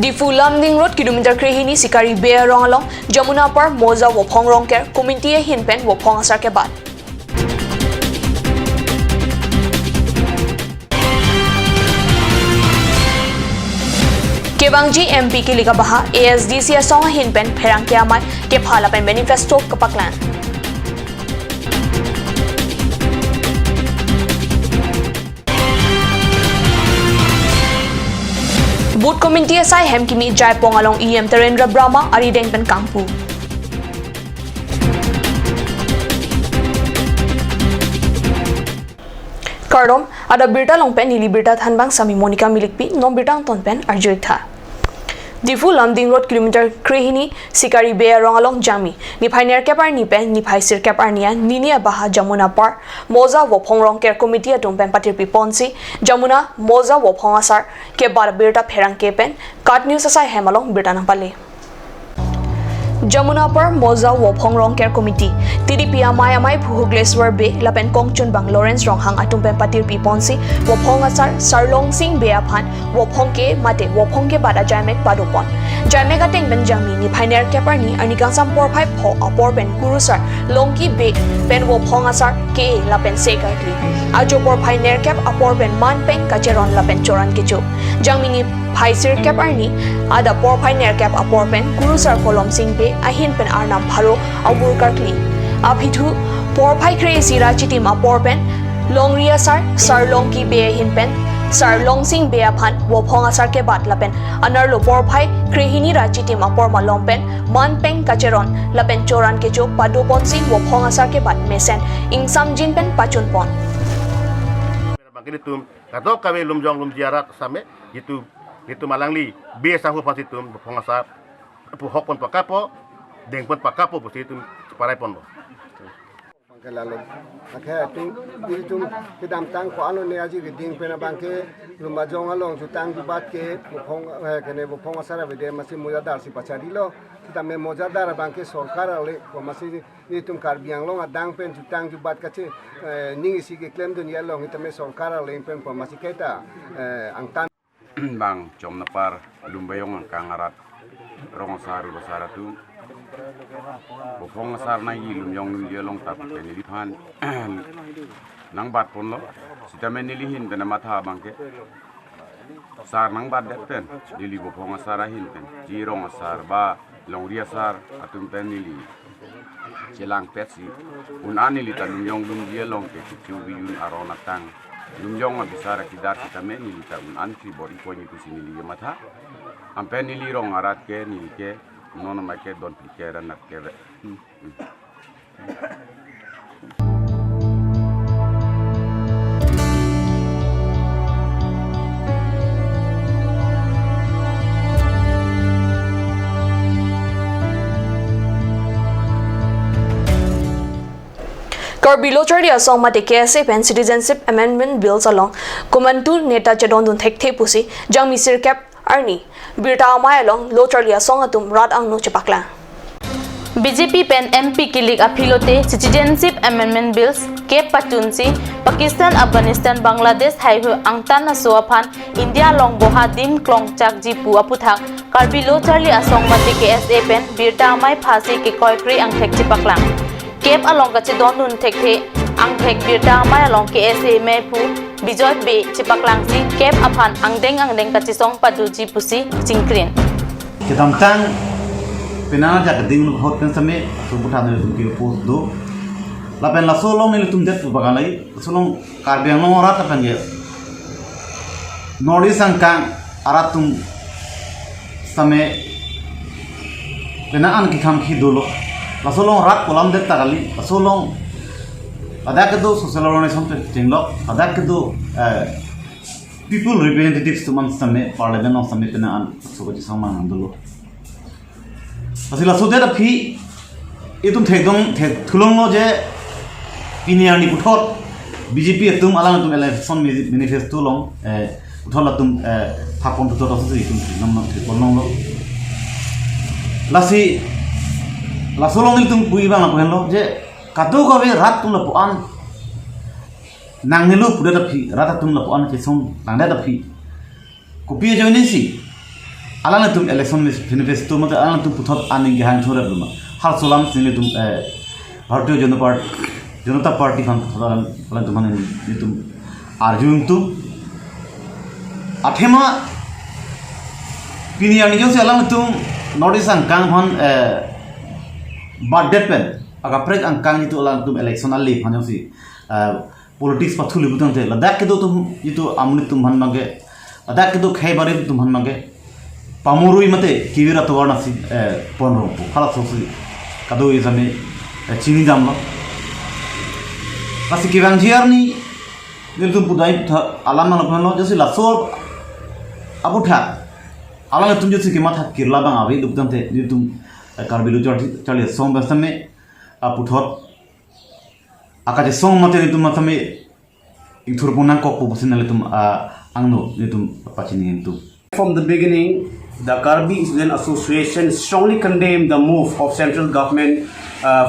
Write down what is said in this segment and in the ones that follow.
Difu Lamding Road kilometer krehini sikari be rongalong Jamuna par moza wopong rongker community hinpen wopong asar ke bad. Kebangji MP ki liga baha ASDC asong hinpen pherang ke amai ke phala pen manifesto kapaklan. Boot community asai hem kimi jai pong along EM Terendra Brahma ari deng pen kampu. Kardom ada birta long pen nili birta thanbang sami Monica milikpi nom birtang ton pen arjoy tha. Difu Lamding Road kilometer krehini sikari be rongalong jami ni phainer kepar ni pen ni phaisir kepar nia ninia baha Jamuna par moza wopong rong ker committee atum pen patir pi ponsi Jamuna moza wopong asar ke bar birta pherang ke pen kat news asai hemalong birta nang pale Jamuna par moza wopong rong ker committee TDP amai Phuhugleswar be lapen kongchun bang Lawrence ronghang atum pen patir pi ponsi wopong asar sarlong sing be aphan wopong ke mate wopong ke bada jamek padopon jamek ateng ben jami ni phainer kepar ni ani kangsam por phai pho apor pen kurusar longki be pen wopong asar ke lapen sekartli ajo por phainer kep apor pen man pen kacheron lapen choran kecho jangmi ni phaisir kepar ni ada por phainer kep apor pen kurusar kolom sing be ahin pen arnam pharo abur kartli apithu por phai kre sira chitim apor pen longria sar long ki be hin pen sar long sing be aphan wopong asar ke bat lapen anar lo por phai krehini ra chitim apor malom pen man peng kacheron lapen choran ke jo padu pon sing wopong asar ke bat mesen ingsam jin pen pachun pon bangkini tum kato kami lumjong lumjiarat same itu malangli be sahu pasitum wopong asar pu hok pon pakapo deng pon pakapo positum parai pon lalu akhirnya itu kita tang ko alo ne aji geding pena bangke lumba jong along jutang jubat ke bopong kene bopong asara bede masih mojadar si pachari lo kita me mojadar bangke sorkar ale ko masih nitum karbiang long adang pen jutang jubat kace ning isi ke klaim dunia long kita me sorkar ale pen ko masih kita angtan bang jom napar lumbayong ang kangarat rong sari basara tu bopong asar na yilum yong dia long tap penilipan nang bat pon lo sita menilihin bena matha bangke sar nang bat deten lili bopong asar hin pen jirong asar ba long ria sar atum penili celang pesi unani li talum yong lum dia long ke chu biyun arona tang lum yong abisara kidar kita menili ta un anti body ko ni kusini li matha ampen nili rong arat ke ni ke nono make don pikera nak keve Below chardi asong mate KSA pen citizenship amendment bills along kumantu neta chadon dun thek the pusi jang misir cap arni birta amai along low chardi asong atum rat ang no chapakla BJP pen MP kilik aphilote citizenship amendment bills ke patunsi Pakistan Afghanistan Bangladesh haihu angtan asophan India long boha din klong chak jipu aputhak karbi low charli asong mate KSA pen birta amai phasi ke koikri ang thek chapakla Kep along ka chidon nun thekhe ang thek birta mai along KSA me phu bijoy be chipaklang si kep aphan angdeng ka chisong paduji pusi chingkrin kitam tang pinana jak ding lu hot pen same subutan lu ki post do la pen la solong ni tum det bagalai solong karbiang no rat pen ye nodi sangkang aratum same penaan ki kham khi dolo lasolong rat kolam det tagali lasolong ada kedo social organization tinglo ada kedo people representatives to man samme parliament of samme penaan sobaji saman andolo asila sode da phi itum thekdong thulong lo je piniani uthot BJP tum alang tum election manifesto long uthola tum thapon to to itum nam thekon lo lasi lasolong itu bui bang apa lo je kado kau rat tum lapuan nang nilu puda tapi rat tum lapuan kesong nang dah tapi kopi aja ini sih alang tum election manifesto mate alang tum puthot aning gehan thore bluma har solam sini tum Bharatiya Janata Party kan alang tum hanin tum arjun tum athema pini ani jo se alang tum notice ang kang hon birthday pen aga prek ang kang itu alang tum election ali phanyo si politics pathuli butang te ladak ke do tum itu amni tum han mage ladak ke do khai bare tum han mage pamurui mate kivira to warna si ponro khala sosi kado izame chini jamlo kasi kivang jiarni nil tum pudai alam na phano josi lasor abu tha alang tum josi ki matha kirla bang avi dubtam te nil tum karbilu chali som basame aputhot akaje song mate tum matame itur punang kok pusinale tum angno nitum pachini tum. From the beginning, the Karbi Student Association strongly condemned the move of central government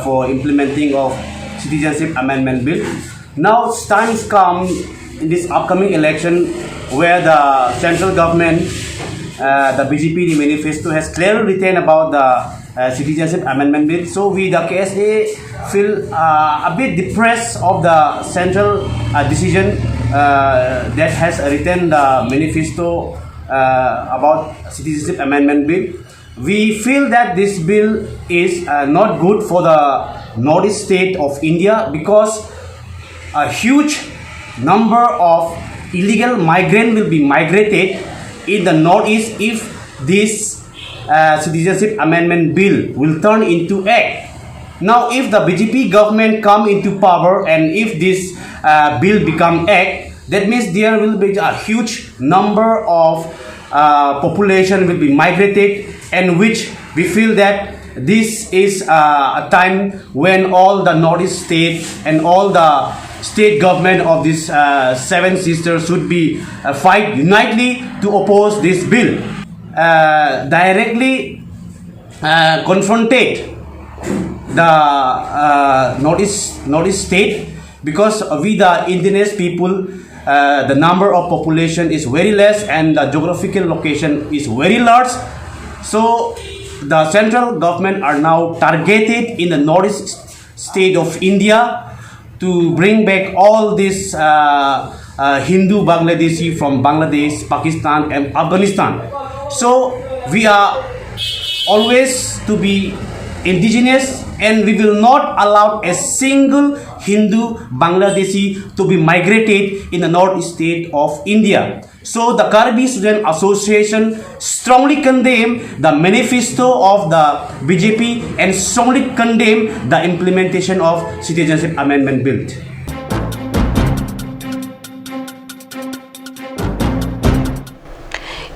for implementing of Citizenship Amendment Bill. Now times come in this upcoming election where the central government, the BJP manifesto has clearly written about the Citizenship Amendment Bill. So we, the KSA, feel a bit depressed of the central decision that has written the manifesto about Citizenship Amendment Bill. We feel that this bill is not good for the northeast state of India because a huge number of illegal migrants will be migrated in the northeast if this Citizenship Amendment Bill will turn into act. Now, if the BJP government come into power and if this bill become act, that means there will be a huge number of population will be migrated, and which we feel that this is a time when all the northeast state and all the state government of these seven sisters should be fight unitedly to oppose this bill. Directly confronted the northeast state because we the indigenous people. The number of population is very less and the geographical location is very large. So the central government are now targeted in the northeast state of India to bring back all these Hindu Bangladeshi from Bangladesh, Pakistan and Afghanistan. So we are always to be indigenous and we will not allow a single Hindu Bangladeshi to be migrated in the northeast state of India. So the Karbi Student Association strongly condemn the manifesto of the BJP and strongly condemn the implementation of Citizenship Amendment Bill.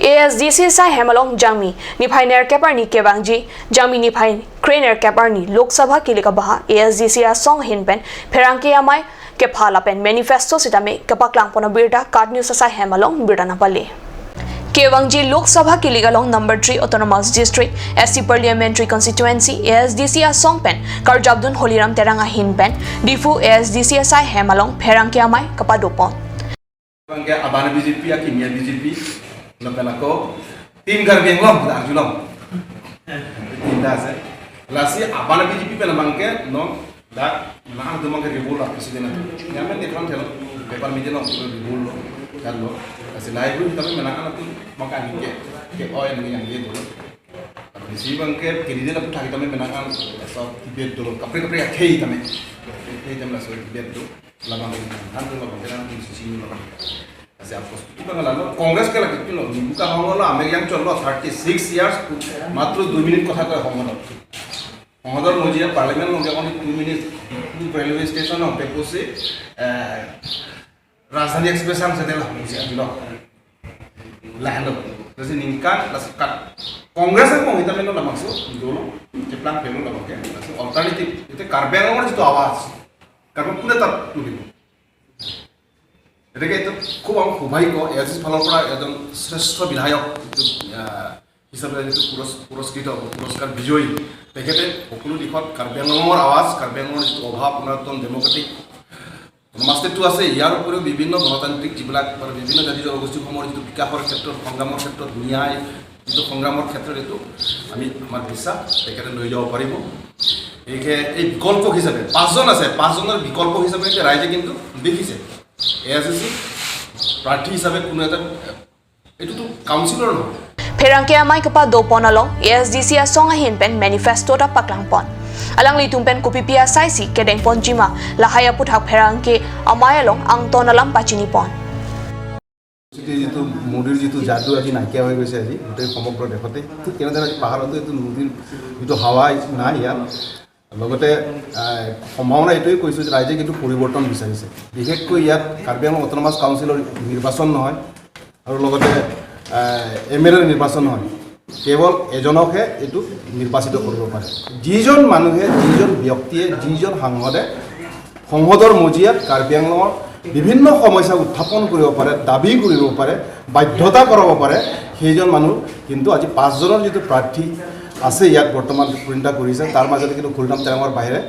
ASDC sa hemalong jangmi ni phainer kepar ni kebangji jangmi ni phain craner kepar ni Lok Sabha kilikabaha ASDC a song hinpen pherangke amai ke phala pen manifesto sitame kapaklang pona birda card news sa hemalong birda na pali Kewangji Lok Sabha Kiligalong number 3 Autonomous District SC Parliamentary Constituency ASDC a song pen Karjabdun Holiram Teranga hinpen difu ASDC sa hemalong pherangke amai kapadopon Bangke abana BJP ya kimia BJP Lapan ako tim garbeng long kita arjulong tim dah se lasi abana BJP pernah bangke no dah nah tu bangke ribul lah presiden itu nyaman di front hello paper media long ribul lo kan lo lasi live itu tapi menakan itu makan ke oil yang dia dulu tapi si bangke kiri dia pun tak kita menakan so tibet dulu kapri ya kei kami lasi tibet dulu labang kan tu labang kan tu sini labang Siapa? Itu kalau Kongres kalau kita loh, bukan hongol lah. Amerika yang contoh 36 years, matru 2 minit kota tu hongol. Hongol mujiya parlimen loh, kalau 2 minit itu railway station loh, pepo se Rajdhani Express हम से देला मुझे अभी land जैसे निकाल लसकट कांग्रेस है कौन इतना में लोग लमक्सो दोनों चिपलांग फेमो लमक के अल्टरनेटिव इतने कार्बेंग और जितो आवाज कार्बेंग पूरे तब टूटी এটাকে তো খুব আমি সৌভাগ্য এজিস ফালৰ পৰা একদম শ্ৰেষ্ঠ বিধায়ক হিচাপে যিটো পুৰস্কৃত পুৰস্কাৰ বিজয়ী তেখেতে সকলো দিশত কাৰ্বি আংলঙৰ আৱাজ কাৰ্বি আংলঙৰ যিটো অভাৱ পুনৰুত্তম ডেমক্ৰেটিক মাষ্টেটটো আছে ইয়াৰ উপৰিও বিভিন্ন গণতান্ত্ৰিক যিবিলাক বিভিন্ন জাতি জনগোষ্ঠীসমূহৰ যিটো বিকাশৰ ক্ষেত্ৰত সংগ্ৰামৰ ক্ষেত্ৰত ন্যায় যিটো সংগ্ৰামৰ ক্ষেত্ৰত এইটো আমি আমাৰ বিশ্বাস তেখেতে লৈ যাব পাৰিব এই বিকল্প হিচাপে 5জন আছে 5জনৰ বিকল্প হিচাপে ৰাইজে কিন্তু দেখিছে ASDC প্ৰাৰ্থী হিচাপে কোনো এটা এইটোতো কাউন্সিলৰ নহয় Ferangke amai kepa do ponalong ASDC asong ahin pen manifesto ta paklang pon. Alang litung pen kopi pia saisi kedeng pon jima lahaya puthak ferangke amai along ang tonalam pachini pon. যিটো মোদীৰ যিটো যাদু আজি নাইকিয়া হৈ গৈছে আজি গোটেই সমগ্ৰ দেশতে ঠিক তেনেদৰে আজি পাহাৰতো এইটো মোদীৰ যিটো হাৱা নাই ইয়াত লগতে সম্ভাৱনা এইটোৱে কৈছোঁ যে ৰাইজে কিন্তু পৰিৱৰ্তন বিচাৰিছে বিশেষকৈ ইয়াত কাৰ্বি আংলং অট'নমাছ কাউন্সিলৰ নিৰ্বাচন নহয় আৰু লগতে MLA নিৰ্বাচন নহয় কেৱল এজনকহে এইটো নিৰ্বাচিত কৰিব পাৰে যিজন মানুহে যিজন ব্যক্তিয়ে যিজন সাংসদে সংসদৰ মজিয়াত কাৰ্বি আংলঙৰ বিভিন্ন সমস্যা উত্থাপন কৰিব পাৰে দাবী কৰিব পাৰে বাধ্যতা কৰাব পাৰে সেইজন মানুহ কিন্তু আজি 5জনৰ যিটো প্ৰাৰ্থী আছে ইয়াত বৰ্তমান চিন্তা কৰিছে তাৰ মাজতে কিন্তু খুলনাম তেৰাঙৰ বাহিৰে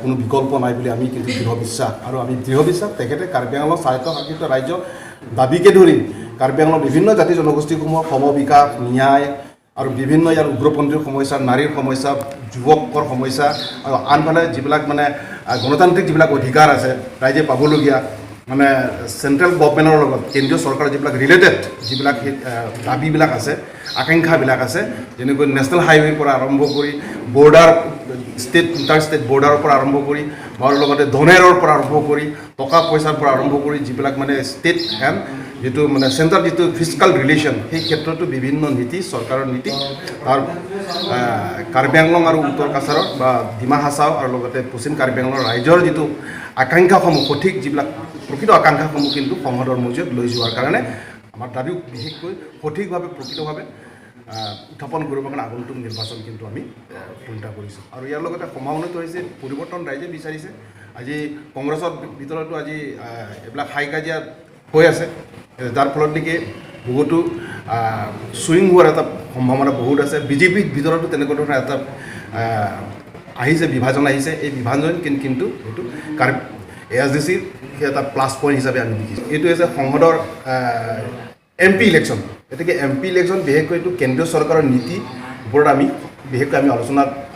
কোনো বিকল্প নাই বুলি আমি কিন্তু দৃঢ় বিশ্বাস আৰু আমি দৃঢ় বিশ্বাস তেখেতে কাৰ্বি আংলং স্বায়ত্তশাসিত ৰাজ্য দাবীকে ধৰি কাৰ্বি আংলঙৰ বিভিন্ন জাতি জনগোষ্ঠীসমূহৰ সমবিকাশ ন্যায় আৰু বিভিন্ন ইয়াৰ উগ্ৰপন্থীৰ সমস্যা নাৰীৰ সমস্যা যুৱকৰ সমস্যা আৰু আনফালে যিবিলাক মানে গণতান্ত্ৰিক যিবিলাক অধিকাৰ আছে ৰাইজে পাবলগীয়া মানে চেন্ট্ৰেল গভৰ্ণমেণ্টৰ লগত কেন্দ্ৰীয় চৰকাৰৰ যিবিলাক ৰিলেটেড যিবিলাক দাবীবিলাক আছে আকাংক্ষাবিলাক আছে যেনেকৈ নেশ্যনেল হাইৱেৰ পৰা আৰম্ভ কৰি বৰ্ডাৰ ষ্টেট ইণ্টাৰ ষ্টেট বৰ্ডাৰৰ পৰা আৰম্ভ কৰি আৰু লগতে ধনেৰৰ পৰা আৰম্ভ কৰি টকা পইচাৰ পৰা আৰম্ভ কৰি যিবিলাক মানে ষ্টেট এণ্ড যিটো মানে চেণ্টাৰ যিটো ফিজিকেল ৰিলেশ্যন সেই ক্ষেত্ৰতো বিভিন্ন নীতি চৰকাৰৰ নীতি তাৰ কাৰ্বি আংলং আৰু উত্তৰ কাছাৰৰ বা ডিমা হাছাও আৰু লগতে পশ্চিম কাৰ্বি আংলঙৰ ৰাইজৰ যিটো আকাংক্ষাসমূহ সঠিক যিবিলাক প্ৰকৃত আকাংক্ষাসমূহ কিন্তু সংসদৰ মজিয়াত লৈ যোৱাৰ কাৰণে আমাৰ দাবী বিশেষকৈ সঠিকভাৱে প্ৰকৃতভাৱে উত্থাপন কৰিবৰ কাৰণে আগন্তুক নিৰ্বাচন কিন্তু আমি চিন্তা কৰিছোঁ আৰু ইয়াৰ লগতে সম্ভাৱনাটো হৈছে পৰিৱৰ্তন ৰাইজে বিচাৰিছে আজি কংগ্ৰেছৰ ভিতৰতো আজি এইবিলাক হাই কাজিয়া হৈ আছে যাৰ ফলত নেকি বহুতো চুইং হোৱাৰ এটা সম্ভাৱনা বহুত আছে বিজেপিৰ ভিতৰতো তেনেকুৱা ধৰণৰ এটা আহিছে বিভাজন আহিছে এই বিভাজন কিন্তু এইটো ASDCৰ এটা প্লাছ পইণ্ট হিচাপে আমি দেখিছোঁ এইটো হৈছে সংসদৰ MP ইলেকশ্যন গতিকে MP ইলেকশ্যন বিশেষকৈ এইটো কেন্দ্ৰীয় চৰকাৰৰ নীতি ওপৰত আমি বিশেষকৈ আমি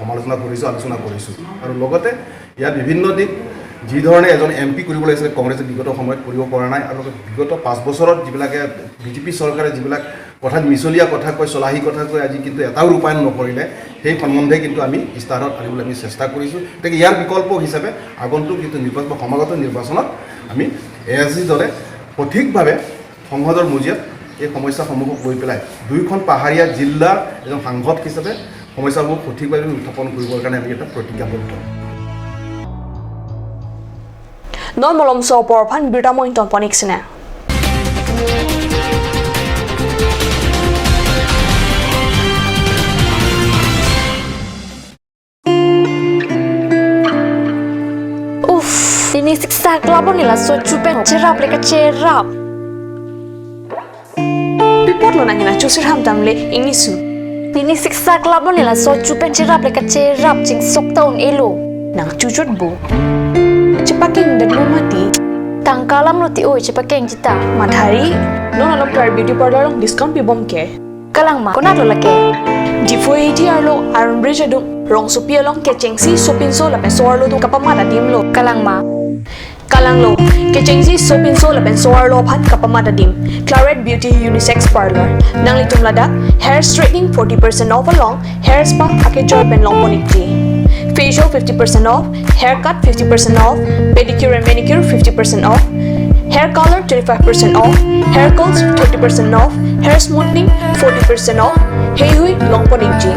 সমালোচনা কৰিছোঁ আৰু লগতে ইয়াত বিভিন্ন দিশ যি ধৰণে এজন MP কৰিব লাগিছিলে কংগ্ৰেছে বিগত সময়ত কৰিব পৰা নাই আৰু বিগত 5 বছৰত যিবিলাকে বিজেপি চৰকাৰে যিবিলাক কথাত মিছলীয়া কথা কৈ চলাহী কথা কৈ আজি কিন্তু এটাও ৰূপায়ণ নকৰিলে সেই সম্বন্ধে কিন্তু আমি ইস্তাহাৰত আনিবলৈ আমি চেষ্টা কৰিছোঁ গতিকে ইয়াৰ বিকল্প হিচাপে আগন্তুক যিটো নিৰ্বাচন বা সমাগত নিৰ্বাচনত আমি ASDC দলে সঠিকভাৱে সংসদৰ মজিয়াত এই সমস্যাসমূহক লৈ পেলাই দুয়োখন পাহাৰীয়া জিলাৰ এজন সাংসদ হিচাপে সমস্যাসমূহ সঠিকভাৱে উত্থাপন কৰিবৰ কাৰণে আমি এটা প্ৰতিজ্ঞাবদ্ধ Non molom so porphan birta mointon poniksine. Uff, ini siksa kelabon nila so cupen cerap leka cerap. Pipot lo nangina chusir ham tamle ingisu. Ini siksa kelabon nila so cupen cerap leka cerap cing sok taun elo. Nang cucut bu. Cepaking dan mati. Tangkalam lo ti oi cepakeng cita. Madhari, non alok tar beauty parlor long discount pi bom ke. Kalang ma, konat lo lake. Di foi ti arlo Iron Bridge adung rong supia long ke chengsi sopin so la pesoar lo tu kapamada dim lo. Kalang ma. Kalang lo ke chengsi sopin so la pesoar lo phan kapamada dim. Claret Beauty Unisex Parlor. Nang litum lada hair straightening 40% off along hair spa ake joy pen long ponikti. Facial 50% off, haircut 50% off, pedicure and manicure 50% off, hair color 25% off, hair curls 30% off, hair smoothing 40% off. Hey hui long ponikji.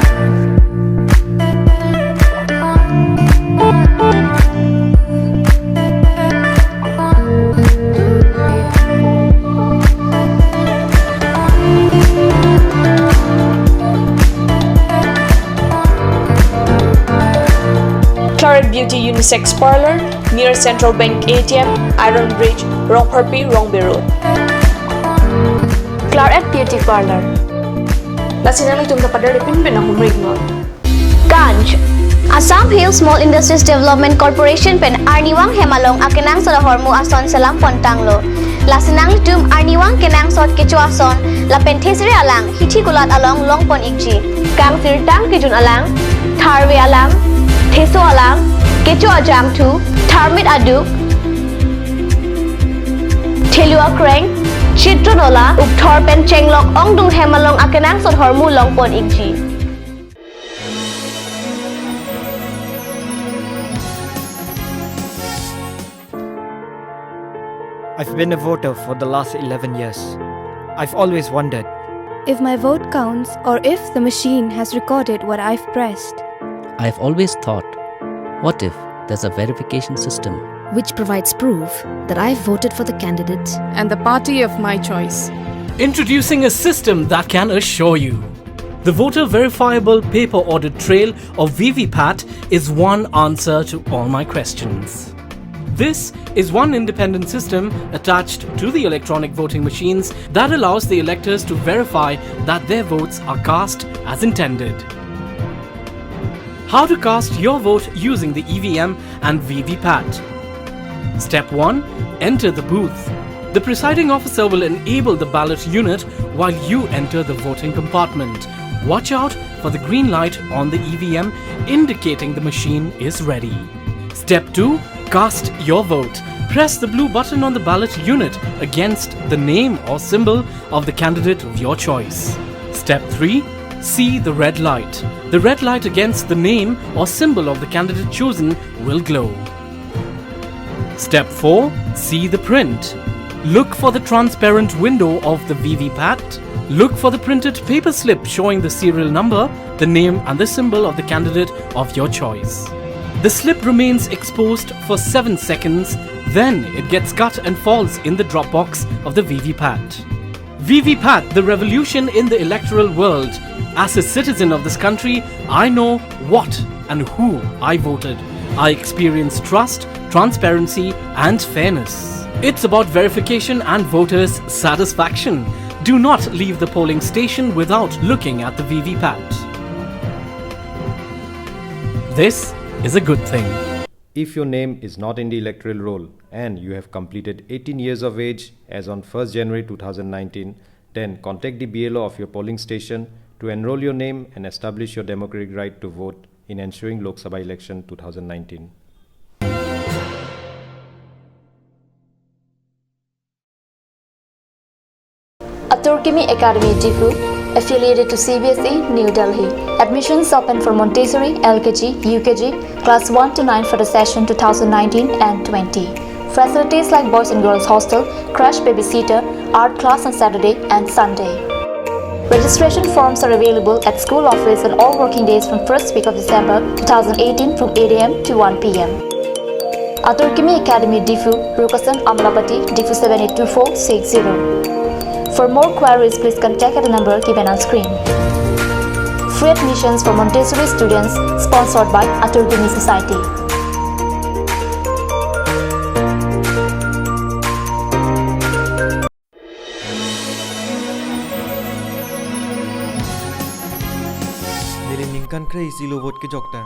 Claret Beauty Unisex Parlor near Central Bank ATM, Iron Bridge, Rongparpi, Rongbe Road. Claret Beauty Parlor. Lasinang itong kapadar ipin pinahumrig no. Ganj. Assam Hill Small Industries Development Corporation pen Arniwang Hemalong akenang sa hormu ason salam pontanglo. Lasinang tum Arniwang kenang sot kecho ason la penthesri alang hithi gulat along longpon ikji. Kang sirtang kijun alang tharwe alang theso alang kecho ajam thu tharmit aduk Thelua kreng Chitronola ukthor pen chenglok ongdung hemalong akenang sot hormu longpon ikji. I've been a voter for the last 11 years. I've always wondered if my vote counts or if the machine has recorded what I've pressed. I've always thought, what if there's a verification system which provides proof that I've voted for the candidate and the party of my choice. Introducing a system that can assure you. The Voter Verifiable Paper Audit Trail or VVPAT is one answer to all my questions. This is one independent system attached to the electronic voting machines that allows the electors to verify that their votes are cast as intended. How to cast your vote using the EVM and VVPAT. Step 1. Enter the booth. The presiding officer will enable the ballot unit while you enter the voting compartment. Watch out for the green light on the EVM indicating the machine is ready. Step 2. Cast your vote. Press the blue button on the ballot unit against the name or symbol of the candidate of your choice. Step 3. See the red light. The red light against the name or symbol of the candidate chosen will glow. Step 4. See the print. Look for the transparent window of the VVPAT. Look for the printed paper slip showing the serial number, the name and the symbol of the candidate of your choice. The slip remains exposed for 7 seconds, then it gets cut and falls in the drop box of the VVPAT. VVPAT, the revolution in the electoral world. As a citizen of this country, I know what and who I voted. I experience trust, transparency and fairness. It's about verification and voters' satisfaction. Do not leave the polling station without looking at the VVPAT. This is a good thing. If your name is not in the electoral roll and you have completed 18 years of age as on 1st January 2019, then contact the BLO of your polling station to enroll your name and establish your democratic right to vote in ensuing Lok Sabha election 2019. Aturkimi Academy Difu, affiliated to CBSE, New Delhi. Admissions open for Montessori, LKG, UKG, class 1 to 9 for the session 2019 and 20. Facilities like boys and girls hostel, crash babysitter, art class on Saturday and Sunday. Registration forms are available at school office on all working days from 1st week of December 2018 from 8 am to 1 pm. Aturkimi Academy Difu, Rukasan Amlapati, Difu 782460. For more queries, please contact at the number given on screen. Free admissions for Montessori students, sponsored by Aturkimi Society. Nilingkan kray silo vote ke joktang.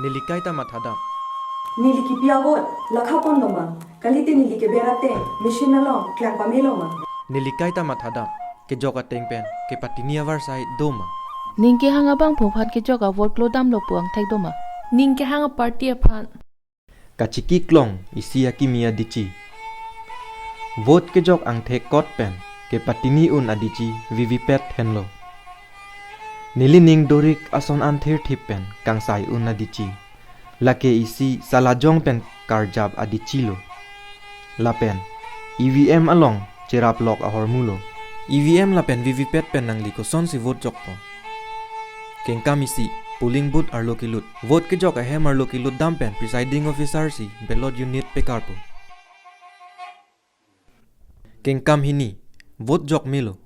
Nilikai ta mathada. Niliki piagot lakha pondoma. Kalite nilike berate machine along klak pameloma. Nilikai ta mathada ke joka tengpen ke patinia varsai doma. Ningke hanga bang phuphat ke joka vote lo dam lo puang thek doma. Ningke hanga party aphan. Kachiki klong isia kimia dici. Vote ke jok ang thek kot pen ke patini un adici VVPAT henlo. Nilining dorik ason anther thipen kang sai un adici. Lake isi salajong pen karjab adici lo. Lapen EVM along Cerap lok ahor mulo. EVM la pen VVPAT pen nang liko son si vote jok po. Kengka misi polling booth arlo kilut. Vote ke jok ahem arlo kilut dam pen presiding officer si ballot unit pe karpo. Kengkam hini vote jok milo.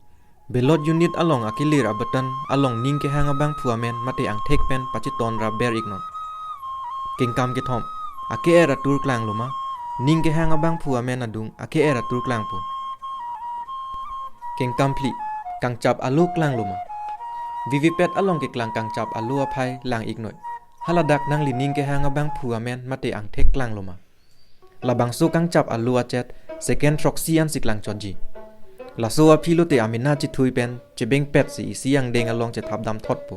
Ballot unit along akilir abatan along ning ke hanga bang puamen mate ang tek pen pachiton ra ber ignon. Kengkam ke thom ake era tur klang luma ning ke hanga bang puamen adung ake era tur klang po. Keng kampli kang chap alu klang luma. VVPAT along ke klang kang chap alu aphai lang ignoi. haladak nang lining ke hanga bang puamen mate ang thek klang loma labang so kang chap alu achet second troxy an siklang chonji la so aphilo te amina chi thui pen che beng pet si siang deng along che thap dam thot pu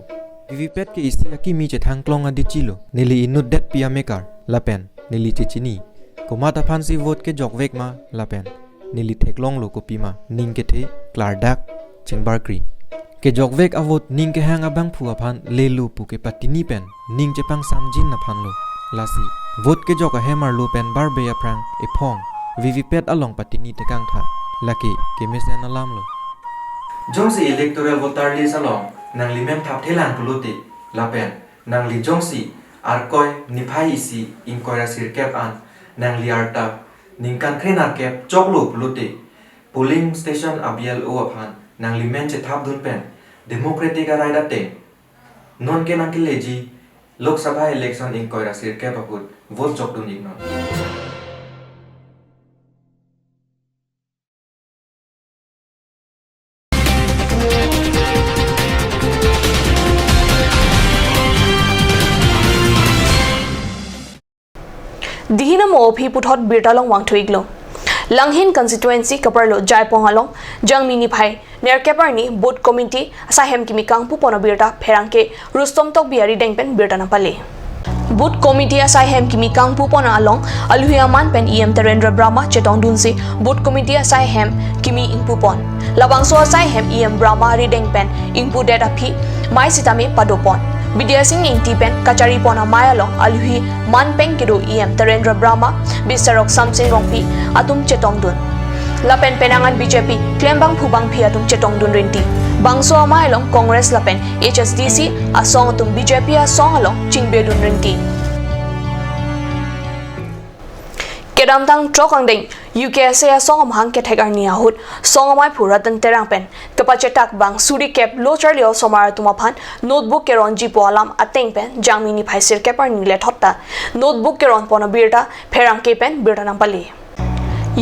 vivi pet ke isi aki mi che thang klong adi chilo nili inut det pia mekar la pen nili che chini komata phansi vote ke jok vek ma la pen nili theklong lo ko pima ning ke the klar dak chingbar kri ke jok vek avot ning ke hang abang phua phan lelu pu ke patini pen ning che pang samjin na phan lo lasi vote ke jok a hemar lo pen barbe ya prang e phong vivi pet along patini te kang tha laki ke mesen alam lo jongsi electoral voter list along nang limem thap thelang puluti la pen nang li jongsi arkoi niphai isi inkoira sirkep an nang li arta ning kan khrena kep choklo puluti polling station abial o aphan nang limen che thap dun pen democratic right ate non ke nang leji lok sabha election inkoira sirkep aput vote chok dun ignon Dihina mo phi puthot birtalong wang thuiglo Langhin constituency kaparlo jaipong along jangmini phai ner keparni board committee asahem kimi kangpu pona birta pherangke rustom tok biari dengpen birta na pale board committee asahem kimi kangpu pona along alhuyaman pen em Terendra Brahma chetong dunsi board committee asahem kimi ingpu pon labangso asahem em Brahma ri dengpen ingpu det aphi mai sitame padopon Vidya Singh Inti pen kachari pona mayalong alhui man peng kido em Terendra Brahma bisarok samsing rongpi atum chetong dun lapen penangan BJP klembang phubang phi atum chetong dun rinti bangso mayalong Congress lapen HSDC asong atum BJP asong along chingbe dun rinti kedamtang trokang deng UKSA asong amhang ke thegar ni ahut song amai phuratan terang pen kapachetak bang suri kep lochar leo somar tumaphan notebook keron ji polam ateng pen jamini phaisir kepar ni le thotta notebook keron pona birta pherang ke pen birta nang pali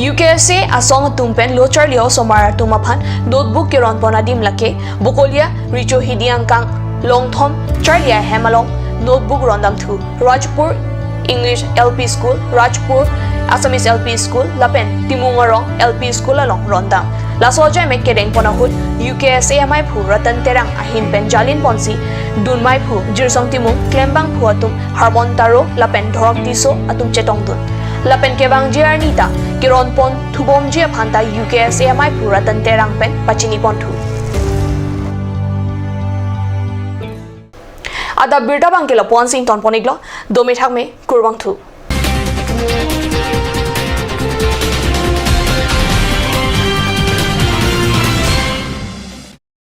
UKSA asong tumpen lochar leo somar tumaphan notebook keron pona dim lake bukolia richo hidiang kang longthom charlia hemalong notebook rondam thu Rajpur English LP School Rajpur Assamese LP School lapen Timungarong LP School along rondam lasoja me kedeng pona hut UKSA mai phu ratan terang ahin pen jalin ponsi dun mai phu jirsong timung klembang phu atum harbon taro lapen dhorok tiso atum chetong dun lapen kebang jiarnita kiron pon thubom jia phanta UKSA mai phu ratan terang pen pachini pon thu ada birta bangkela pon sing ton poniglo domi thak me kurbang thu